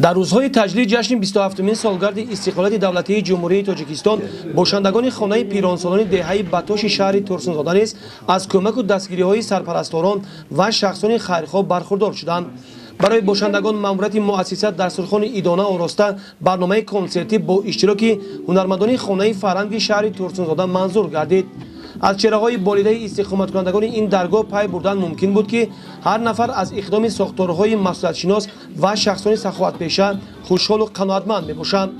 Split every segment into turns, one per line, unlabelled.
در روزهای تجلیل جشن 27مین سالگرد استقلال دولتی جمهوری تاجیکستان باشندگان خانه پیرانسالان دهه بتاش شهر ترسونزاده نیز از کمک و دستگیری‌های سرپرستاران و شخصان خیرخواه برخوردار شدند. برای باشندگان ماموریت مؤسسات دسترخوان ایدانه آراسته برنامه کنسرتی با اشتراک هنرمندان خانه فرهنگ شهر ترسونزاده منظور گردید. از چهره‌های بالیده استقامت کنندگان این درگاه پی بردن ممکن بود که هر نفر از اقدام ساختارهای مسئولیت‌شناس و شخصان سخاوت‌پیشه خوشحال و قناعتمند میباشند.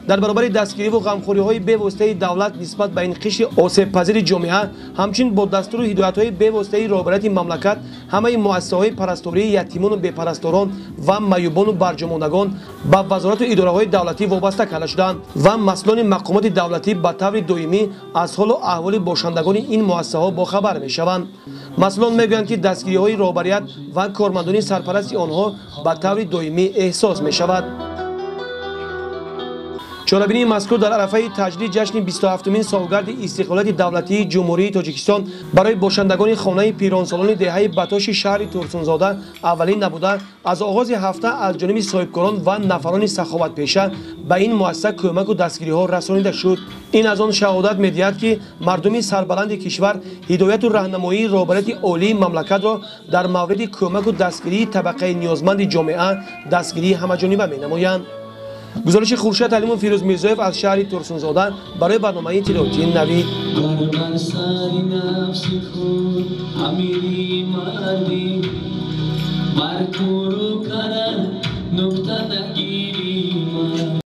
در برابر دستگیری و غمخوری‌های بی‌واسطه دولت نسبت به این قشر آسیب‌پذیر جامعه، همچنین با دستور و هدایت‌های بی‌واسطه رهبری مملکت همه مؤسسه‌های پرستاری یتیمان و بی‌پرستاران و معیوبان و برجاماندگان به وزارت و اداره‌های دولتی وابسته کرده شدند و مسئولان مقامات دولتی به طور دائمی از حال و احوال باشندگان این مؤسسه‌ها باخبر می‌شوند. مسئولان می‌گویند که دستگیری‌های رهبریت و کارمندان سرپرست آنها به طور دائمی احساس می‌شود. چاله‌بینی مذکور در عرفه تجلیل جشن 27مین سالگرد استقلال دولتی جمهوری تاجیکستان برای باشندگان خانه پیرانسالان دهه بتاش شهر ترسونزاده اولین نبوده از آغاز هفته از جانب صاحبکاران و نفران سخاوت‌پیشه به این مؤسسه کمک و دستگیری‌ها رسانیده شد. این از آن شهادت می‌دهد که مردم سربلند کشور هدایت و راهنمایی رهبریت عالی مملکت را در مورد کمک و دستگیری طبقه نیازمند جامعه دستگیری همه‌جانبه می‌نمایند. گزارش خورشید علیمون فیروز میرزایف از شهر ترسونزاده برای برنامه اطلاعاتی نوید.